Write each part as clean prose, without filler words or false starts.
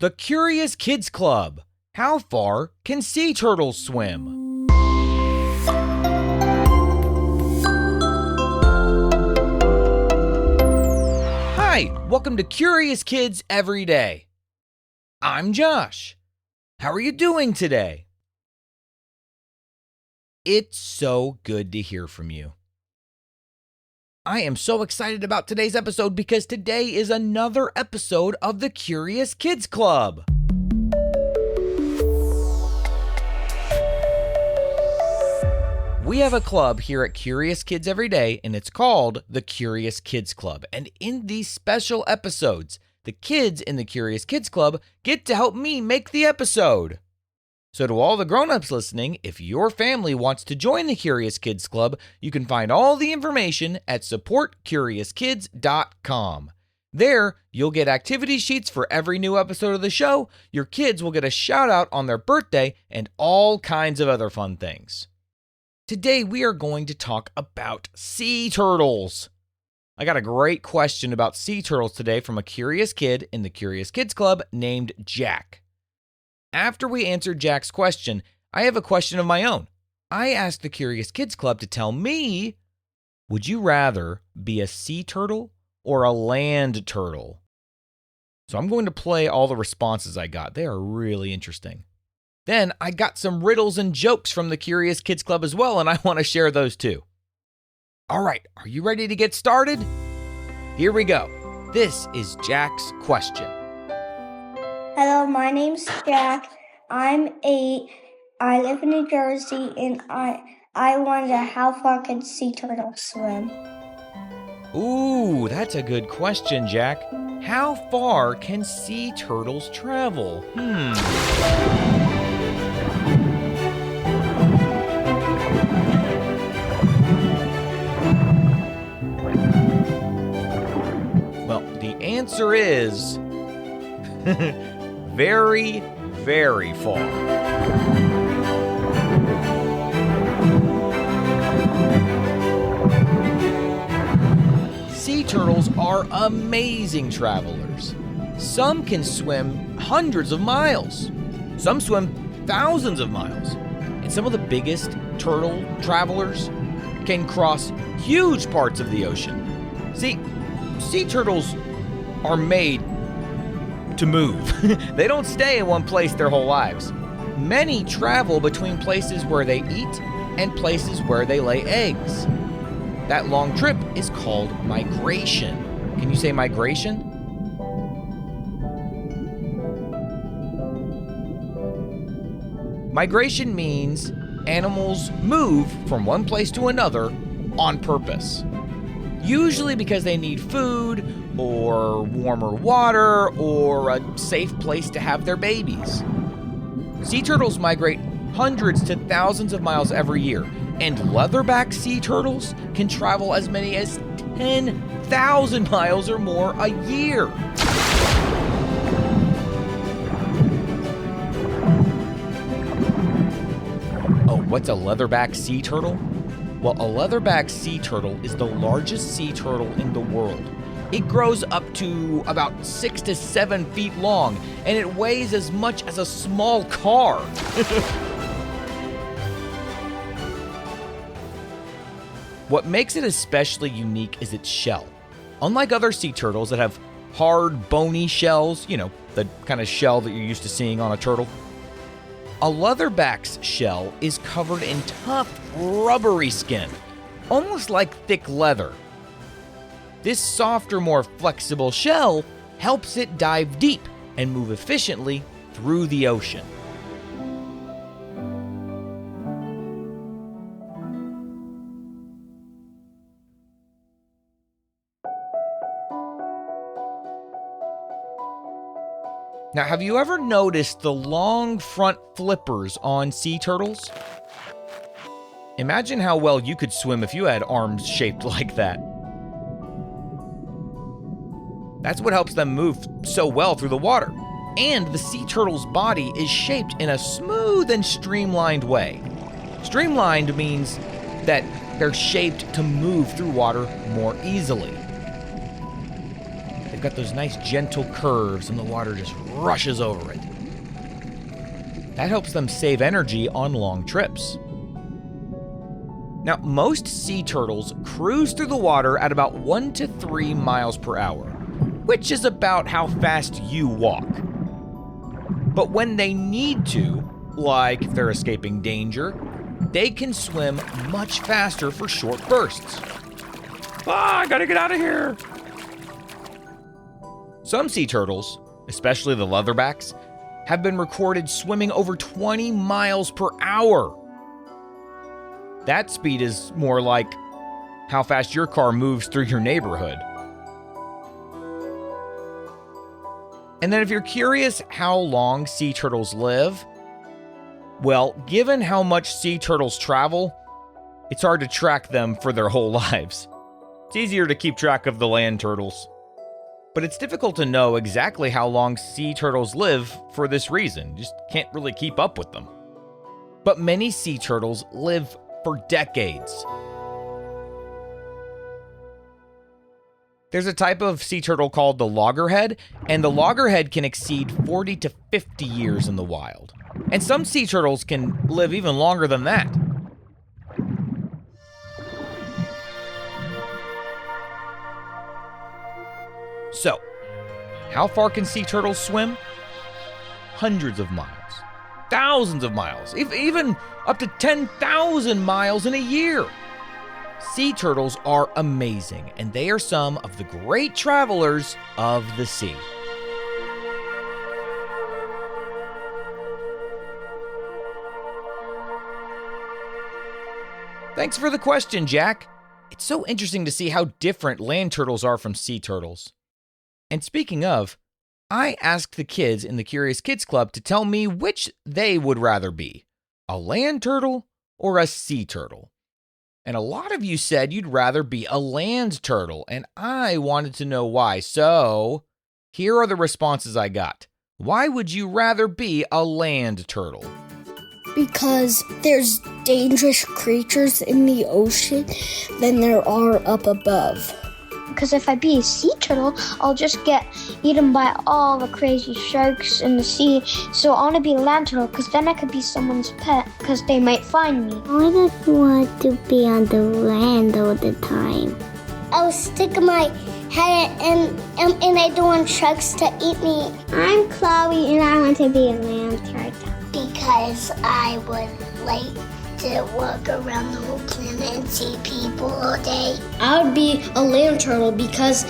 The Curious Kids Club. How far can sea turtles swim? Hi, welcome to Curious Kids Every Day. I'm Josh. How are you doing today? It's so good to hear from you. I am so excited about today's episode because today is another episode of the Curious Kids Club. We have a club here at Curious Kids Every Day, and it's called the Curious Kids Club. And in these special episodes, the kids in the Curious Kids Club get to help me make the episode. So to all the grown-ups listening, if your family wants to join the Curious Kids Club, you can find all the information at supportcuriouskids.com. There, you'll get activity sheets for every new episode of the show, your kids will get a shout-out on their birthday, and all kinds of other fun things. Today, we are going to talk about sea turtles. I got a great question about sea turtles today from a curious kid in the Curious Kids Club named Jack. After we answered Jack's question, I have a question of my own. I asked the Curious Kids Club to tell me, would you rather be a sea turtle or a land turtle? So I'm going to play all the responses I got. They are really interesting. Then I got some riddles and jokes from the Curious Kids Club as well, and I want to share those too. All right, are you ready to get started? Here we go. This is Jack's question. Hello, my name's Jack. I'm 8. I live in New Jersey, and I wonder how far can sea turtles swim? Ooh, that's a good question, Jack. How far can sea turtles travel? Well, the answer is very, very far. Sea turtles are amazing travelers. Some can swim hundreds of miles. Some swim thousands of miles. And some of the biggest turtle travelers can cross huge parts of the ocean. See, sea turtles are made to move. They don't stay in one place their whole lives. Many travel between places where they eat and places where they lay eggs. That long trip is called migration. Can you say migration? Migration means animals move from one place to another on purpose. Usually because they need food, or warmer water, or a safe place to have their babies. Sea turtles migrate hundreds to thousands of miles every year, and leatherback sea turtles can travel as many as 10,000 miles or more a year. Oh, what's a leatherback sea turtle? Well, a leatherback sea turtle is the largest sea turtle in the world. It grows up to about 6 to 7 feet long, and it weighs as much as a small car. What makes it especially unique is its shell. Unlike other sea turtles that have hard, bony shells, the kind of shell that you're used to seeing on a turtle, a leatherback's shell is covered in tough, rubbery skin, almost like thick leather. This softer, more flexible shell helps it dive deep and move efficiently through the ocean. Now, have you ever noticed the long front flippers on sea turtles? Imagine how well you could swim if you had arms shaped like that. That's what helps them move so well through the water. And the sea turtle's body is shaped in a smooth and streamlined way. Streamlined means that they're shaped to move through water more easily. They've got those nice gentle curves and the water just rushes over it. That helps them save energy on long trips. Now, most sea turtles cruise through the water at about 1 to 3 miles per hour, which is about how fast you walk. But when they need to, like if they're escaping danger, they can swim much faster for short bursts. I gotta get out of here! Some sea turtles, especially the leatherbacks, have been recorded swimming over 20 miles per hour. That speed is more like how fast your car moves through your neighborhood. And then if you're curious how long sea turtles live, well, given how much sea turtles travel, it's hard to track them for their whole lives. It's easier to keep track of the land turtles. But it's difficult to know exactly how long sea turtles live for this reason. You just can't really keep up with them. But many sea turtles live for decades. There's a type of sea turtle called the loggerhead, and the loggerhead can exceed 40 to 50 years in the wild. And some sea turtles can live even longer than that. So, how far can sea turtles swim? Hundreds of miles, thousands of miles, even up to 10,000 miles in a year. Sea turtles are amazing, and they are some of the great travelers of the sea. Thanks for the question, Jack. It's so interesting to see how different land turtles are from sea turtles. And speaking of, I asked the kids in the Curious Kids Club to tell me which they would rather be, a land turtle or a sea turtle. And a lot of you said you'd rather be a land turtle, and I wanted to know why. So, here are the responses I got. Why would you rather be a land turtle? Because there's dangerous creatures in the ocean than there are up above. Because if I be a sea turtle, I'll just get eaten by all the crazy sharks in the sea. So I want to be a land turtle because then I could be someone's pet because they might find me. I just want to be on the land all the time. I'll stick my head and I don't want sharks to eat me. I'm Chloe and I want to be a land turtle. Because I would like to walk around the whole planet and see people all day. I would be a land turtle because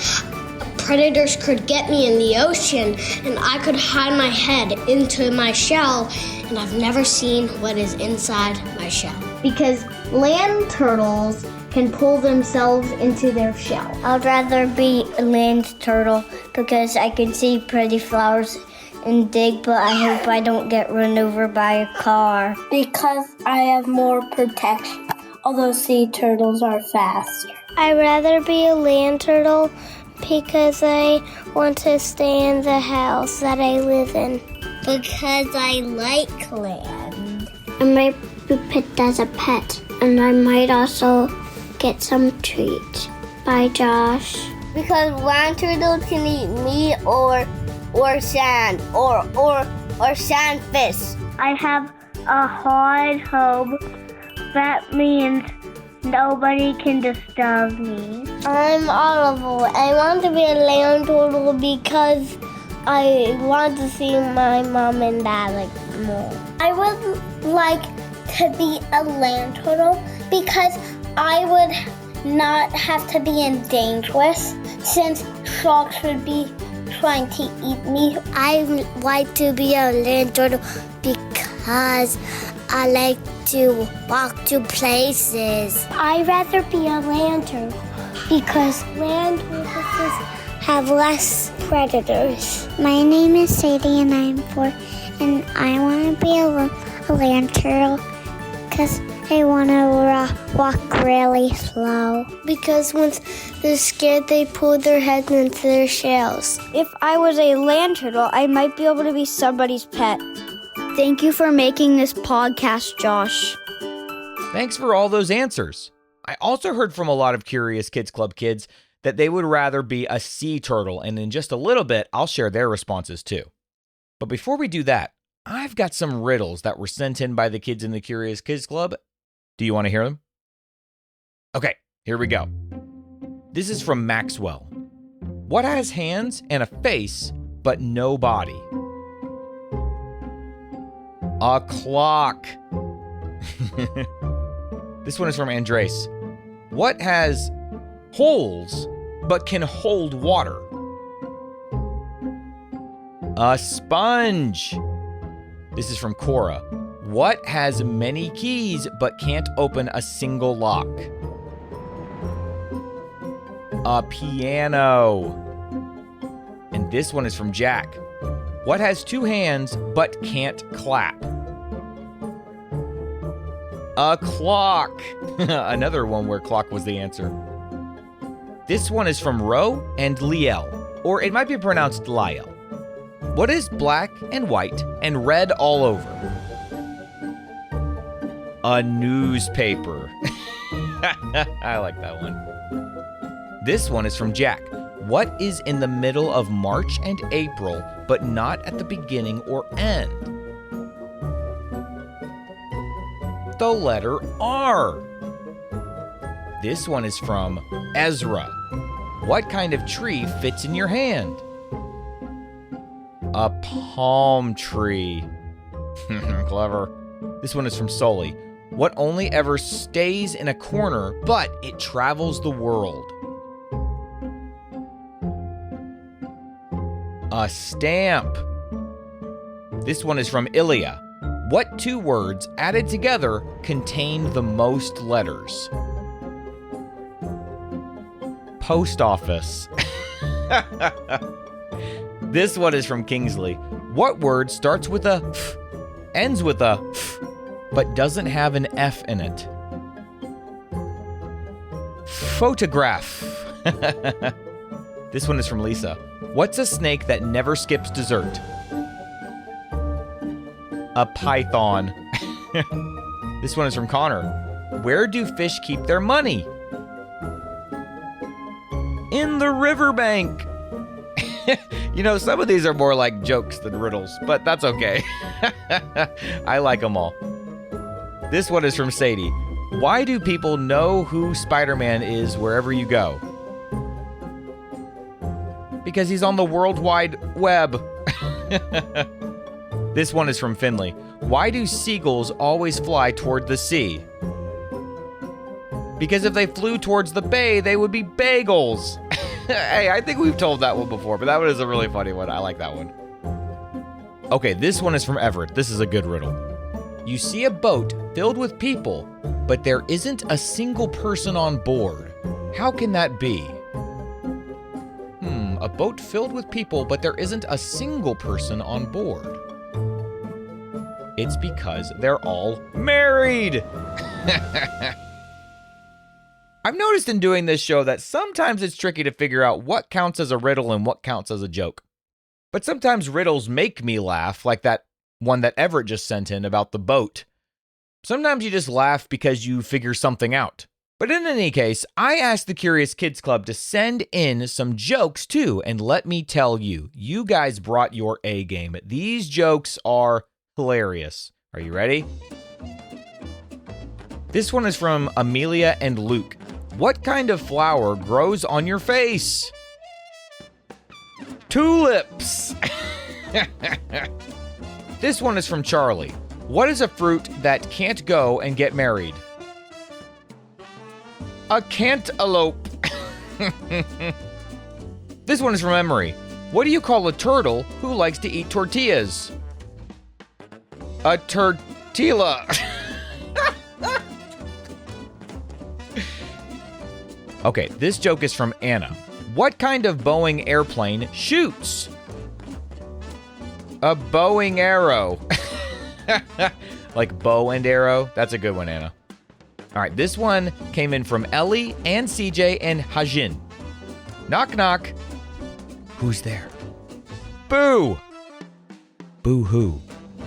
predators could get me in the ocean and I could hide my head into my shell, and I've never seen what is inside my shell. Because land turtles can pull themselves into their shell. I'd rather be a land turtle because I can see pretty flowers and dig, but I hope I don't get run over by a car. Because I have more protection, although sea turtles are faster. I'd rather be a land turtle because I want to stay in the house that I live in. Because I like land. I might be picked as a pet, and I might also get some treats. Bye, Josh. Because land turtles can eat meat or sand or sandfish. I have a hard home. That means nobody can disturb me. I'm Oliver. I want to be a land turtle because I want to see my mom and dad more. I would like to be a land turtle because I would not have to be dangerous since sharks would be trying to eat me. I like to be a land turtle because I like to walk to places. I'd rather be a land turtle because land turtles have less predators. My name is Sadie and I'm 4 and I want to be a land turtle because I want to walk really slow. Because once they're scared, they pull their heads into their shells. If I was a land turtle, I might be able to be somebody's pet. Thank you for making this podcast, Josh. Thanks for all those answers. I also heard from a lot of Curious Kids Club kids that they would rather be a sea turtle, and in just a little bit, I'll share their responses too. But before we do that, I've got some riddles that were sent in by the kids in the Curious Kids Club. Do you want to hear them? Okay, here we go. This is from Maxwell. What has hands and a face, but no body? A clock. This one is from Andres. What has holes, but can hold water? A sponge. This is from Cora. What has many keys, but can't open a single lock? A piano. And this one is from Jack. What has two hands, but can't clap? A clock. Another one where clock was the answer. This one is from Ro and Liel, or it might be pronounced Liel. What is black and white and red all over? A newspaper. I like that one. This one is from Jack. What is in the middle of March and April, but not at the beginning or end? The letter R. This one is from Ezra. What kind of tree fits in your hand? A palm tree. Clever. This one is from Sully. What only ever stays in a corner, but it travels the world? A stamp. This one is from Ilya. What two words added together contain the most letters? Post office. This one is from Kingsley. What word starts with a f, ends with a f, but doesn't have an F in it? Photograph. This one is from Lisa. What's a snake that never skips dessert? A python. This one is from Connor. Where do fish keep their money? In the riverbank. You know, some of these are more like jokes than riddles, but that's okay. I like them all. This one is from Sadie. Why do people know who Spider-Man is wherever you go? Because he's on the World Wide Web. This one is from Finley. Why do seagulls always fly toward the sea? Because if they flew towards the bay, they would be bagels. Hey, I think we've told that one before, but that one is a really funny one. I like that one. Okay, this one is from Everett. This is a good riddle. You see a boat filled with people, but there isn't a single person on board. How can that be? A boat filled with people, but there isn't a single person on board. It's because they're all married. I've noticed in doing this show that sometimes it's tricky to figure out what counts as a riddle and what counts as a joke. But sometimes riddles make me laugh, like that one that Everett just sent in about the boat. Sometimes you just laugh because you figure something out. But in any case, I asked the Curious Kids Club to send in some jokes too, and let me tell you, you guys brought your A game. These jokes are hilarious. Are you ready? This one is from Amelia and Luke. What kind of flower grows on your face? Tulips. This one is from Charlie. What is a fruit that can't go and get married? A cantaloupe. This one is from Emery. What do you call a turtle who likes to eat tortillas? A tortilla. Okay, this joke is from Anna. What kind of Boeing airplane shoots? A Boeing arrow. Like bow and arrow? That's a good one, Anna. All right, this one came in from Ellie and CJ and Hajin. Knock, knock. Who's there? Boo! Boo-hoo.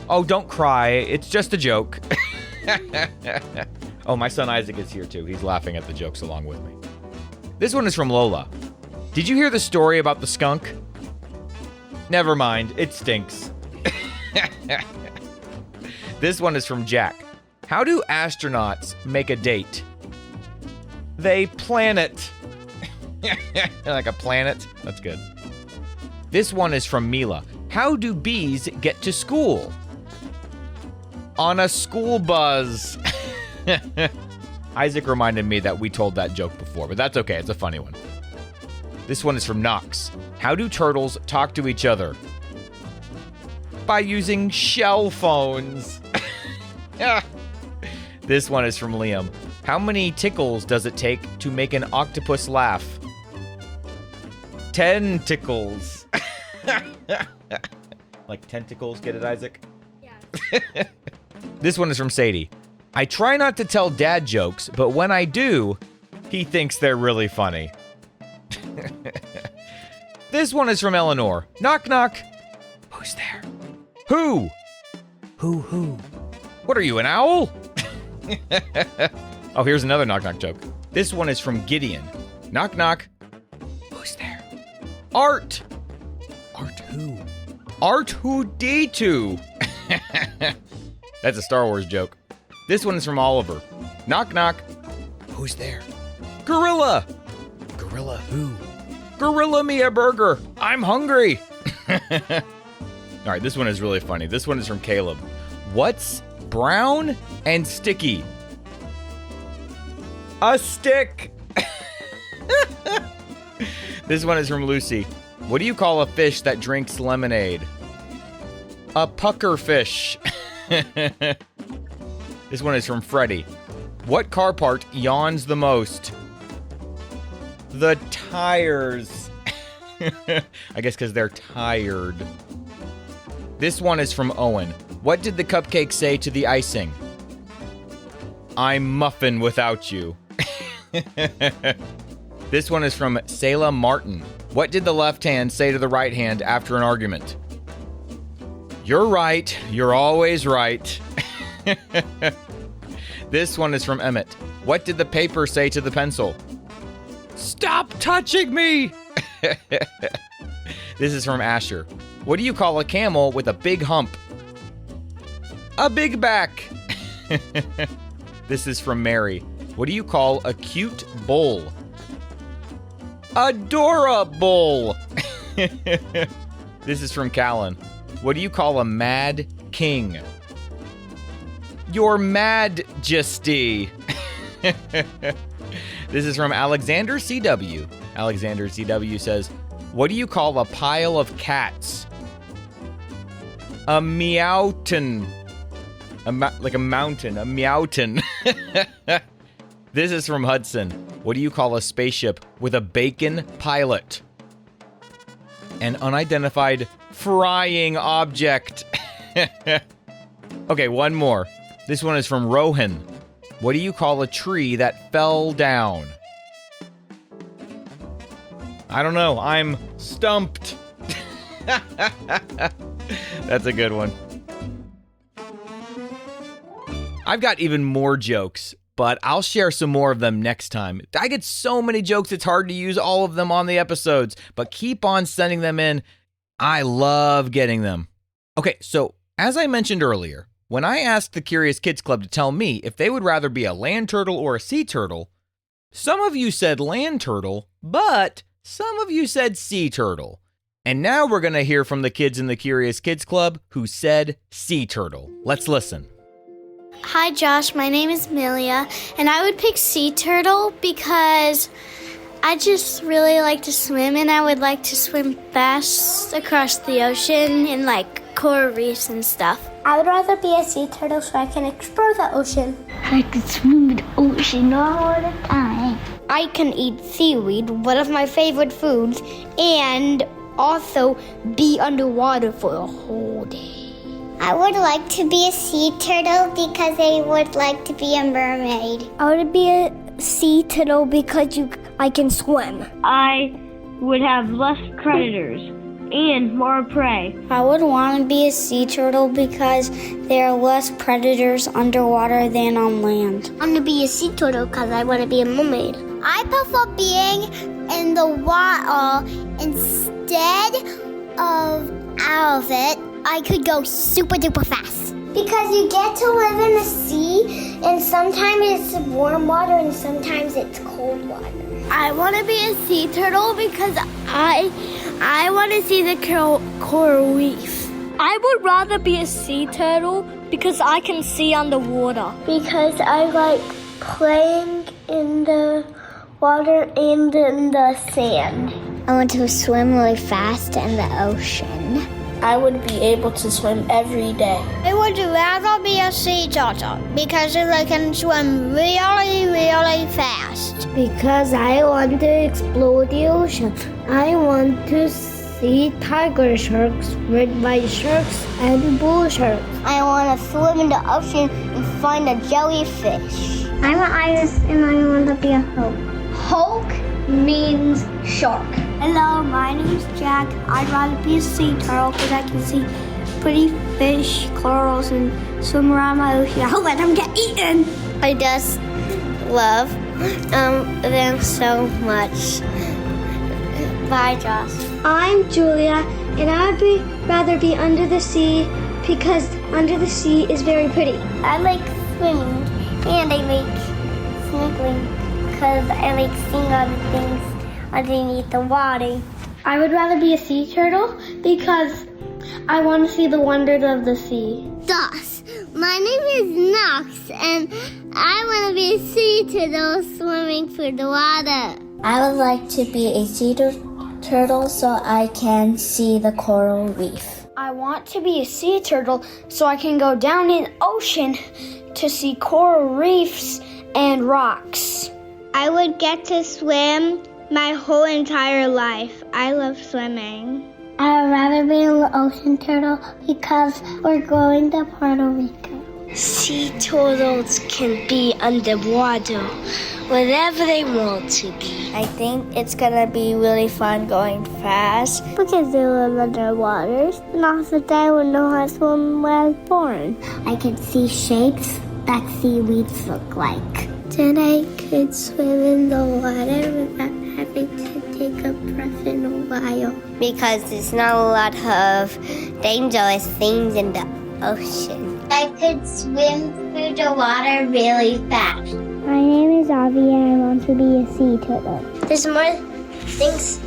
Oh, don't cry. It's just a joke. Oh, my son Isaac is here too. He's laughing at the jokes along with me. This one is from Lola. Did you hear the story about the skunk? Never mind, it stinks. This one is from Jack. How do astronauts make a date? They plan it. Like a planet? That's good. This one is from Mila. How do bees get to school? On a school buzz. Isaac reminded me that we told that joke before, but that's okay. It's a funny one. This one is from Knox. How do turtles talk to each other? By using shell phones. This one is from Liam. How many tickles does it take to make an octopus laugh? 10 tickles. Like tentacles, get it, Isaac? Yeah. This one is from Sadie. I try not to tell dad jokes, but when I do, he thinks they're really funny. This one is from Eleanor. Knock, knock. Who's there? Who? Who? What are you, an owl? Oh, here's another knock, knock joke. This one is from Gideon. Knock, knock. Who's there? Art. Art who? R2D2. That's a Star Wars joke. This one is from Oliver. Knock, knock. Who's there? Gorilla. Gorilla who? Gorilla me a burger. I'm hungry. All right, this one is really funny. This one is from Caleb. What's brown and sticky? A stick. This one is from Lucy. What do you call a fish that drinks lemonade? A pucker fish. This one is from Freddie. What car part yawns the most? The tires. I guess because they're tired. This one is from Owen. What did the cupcake say to the icing? I'm muffin without you. This one is from Selah Martin. What did the left hand say to the right hand after an argument? You're right. You're always right. This one is from Emmett. What did the paper say to the pencil? Stop touching me! This is from Asher. What do you call a camel with a big hump? A big back. This is from Mary. What do you call a cute bull? Adorable. This is from Callan. What do you call a mad king? Your majesty. This is from Alexander CW. Alexander CW says, what do you call a pile of cats? A meowton. Like a mountain. A meowton. This is from Hudson. What do you call a spaceship with a bacon pilot? An unidentified frying object. Okay, one more. This one is from Rohan. What do you call a tree that fell down? I don't know. I'm stumped. That's a good one. I've got even more jokes, but I'll share some more of them next time. I get so many jokes, it's hard to use all of them on the episodes, but keep on sending them in. I love getting them. Okay, so as I mentioned earlier, when I asked the Curious Kids Club to tell me if they would rather be a land turtle or a sea turtle, some of you said land turtle, but some of you said sea turtle. And now we're going to hear from the kids in the Curious Kids Club who said sea turtle. Let's listen. Hi, Josh. My name is Milia, and I would pick sea turtle because I just really like to swim, and I would like to swim fast across the ocean in like coral reefs and stuff. I would rather be a sea turtle so I can explore the ocean. I could swim in the ocean all the time. I can eat seaweed, one of my favorite foods, and also be underwater for a whole day. I would like to be a sea turtle because I would like to be a mermaid. I would be a sea turtle because I can swim. I would have less predators and more prey. I would want to be a sea turtle because there are less predators underwater than on land. I want to be a sea turtle because I want to be a mermaid. I prefer being in the water instead of out of it, I could go super duper fast. Because you get to live in the sea, and sometimes it's warm water and sometimes it's cold water. I want to be a sea turtle because I want to see the coral reef. I would rather be a sea turtle because I can see underwater. Because I like playing in the water and in the sand. I want to swim really fast in the ocean. I would be able to swim every day. I would rather be a sea turtle because I can swim really, really fast. Because I want to explore the ocean. I want to see tiger sharks, red white sharks, and bull sharks. I want to swim in the ocean and find a jellyfish. I'm an Iris and I want to be a Hulk. Hulk means shark. Hello, my name's Jack. I'd rather be a sea turtle because I can see pretty fish, corals, and swim around my ocean. I hope I don't get eaten. I just love them so much. Bye, Josh. I'm Julia, and I'd rather be under the sea because under the sea is very pretty. I like swimming and I like snorkeling because I like seeing all the things underneath the water. I would rather be a sea turtle because I want to see the wonders of the sea. Thus, my name is Knox, and I want to be a sea turtle swimming through the water. I would like to be a sea turtle so I can see the coral reef. I want to be a sea turtle so I can go down in the ocean to see coral reefs and rocks. I would get to swim my whole entire life. I love swimming. I would rather be an ocean turtle because we're going to Puerto Rico. Sea turtles can be underwater whenever they want to be. I think it's gonna be really fun going fast because they live underwater, and also they will know how to swim when I was born. I can see shapes that seaweeds look like. Then I could swim in the water without having to take a breath in a while. Because there's not a lot of dangerous things in the ocean. I could swim through the water really fast. My name is Avi and I want to be a sea turtle. There's more things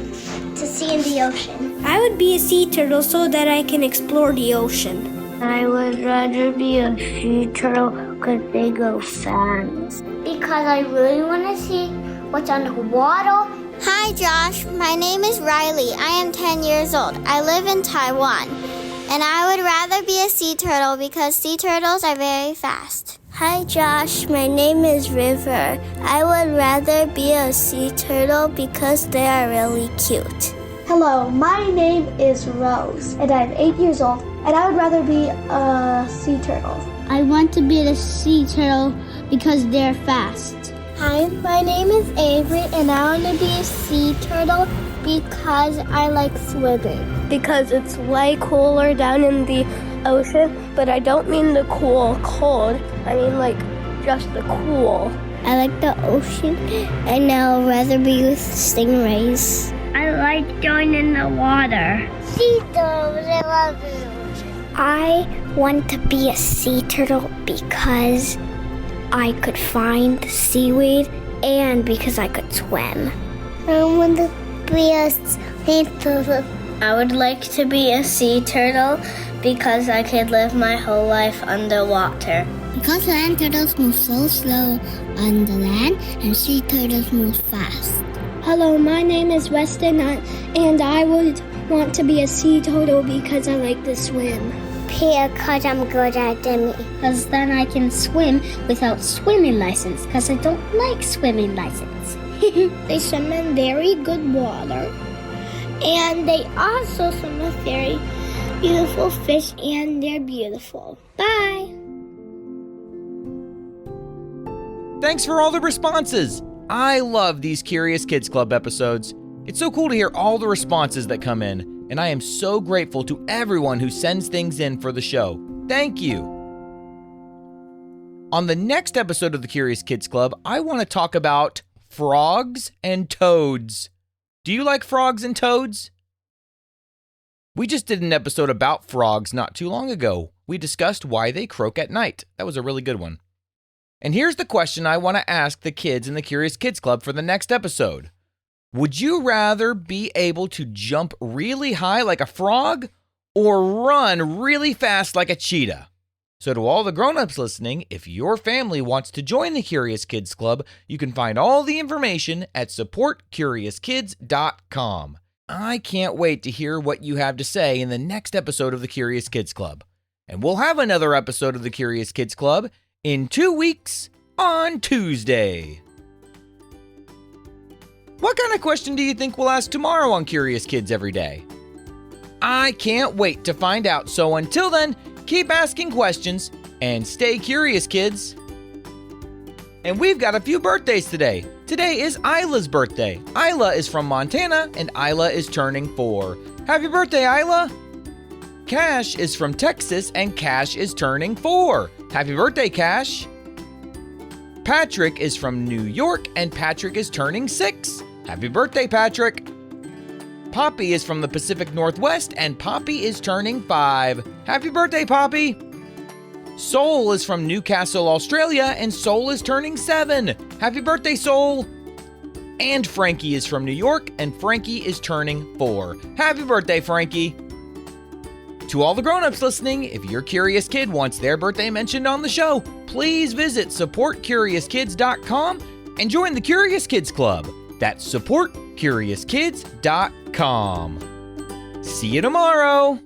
to see in the ocean. I would be a sea turtle so that I can explore the ocean. I would rather be a sea turtle because they go fast. Because I really want to see what's underwater. Hi Josh, my name is Riley. I am 10 years old. I live in Taiwan. And I would rather be a sea turtle because sea turtles are very fast. Hi Josh, my name is River. I would rather be a sea turtle because they are really cute. Hello, my name is Rose, and I'm 8 years old, and I would rather be a sea turtle. I want to be a sea turtle because they're fast. Hi, my name is Avery, and I want to be a sea turtle because I like swimming. Because it's way cooler down in the ocean, but I don't mean the cold. I mean like just the cool. I like the ocean, and I'd rather be with stingrays. I like going in the water. Sea turtles, I love the ocean. I want to be a sea turtle because I could find seaweed and because I could swim. I want to be a sea turtle. I would like to be a sea turtle because I could live my whole life underwater. Because land turtles move so slow on the land and sea turtles move fast. Hello, my name is Weston, and I would want to be a sea turtle because I like to swim. Because I'm good at it. Because then I can swim without swimming license. Because I don't like swimming license. They swim in very good water. And they also swim with very beautiful fish, and they're beautiful. Bye! Thanks for all the responses. I love these Curious Kids Club episodes. It's so cool to hear all the responses that come in, and I am so grateful to everyone who sends things in for the show. Thank you. On the next episode of the Curious Kids Club, I want to talk about frogs and toads. Do you like frogs and toads? We just did an episode about frogs not too long ago. We discussed why they croak at night. That was a really good one. And here's the question I want to ask the kids in the Curious Kids Club for the next episode. Would you rather be able to jump really high like a frog or run really fast like a cheetah? So to all the grown-ups listening, if your family wants to join the Curious Kids Club, you can find all the information at supportcuriouskids.com. I can't wait to hear what you have to say in the next episode of the Curious Kids Club. And we'll have another episode of the Curious Kids Club in 2 weeks on Tuesday. What kind of question do you think we'll ask tomorrow on Curious Kids Every Day? I can't wait to find out. So until then, keep asking questions and stay curious, kids. And we've got a few birthdays today. Today is Isla's birthday. Isla is from Montana and Isla is turning 4. Happy birthday, Isla! Cash is from Texas and Cash is turning 4. Happy birthday, Cash! Patrick is from New York and Patrick is turning 6. Happy birthday, Patrick! Poppy is from the Pacific Northwest and Poppy is turning 5. Happy birthday, Poppy! Soul is from Newcastle, Australia and Soul is turning 7. Happy birthday, Soul! And Frankie is from New York and Frankie is turning 4. Happy birthday, Frankie! To all the grown-ups listening, if your curious kid wants their birthday mentioned on the show, please visit supportcuriouskids.com and join the Curious Kids Club. That's supportcuriouskids.com. See you tomorrow!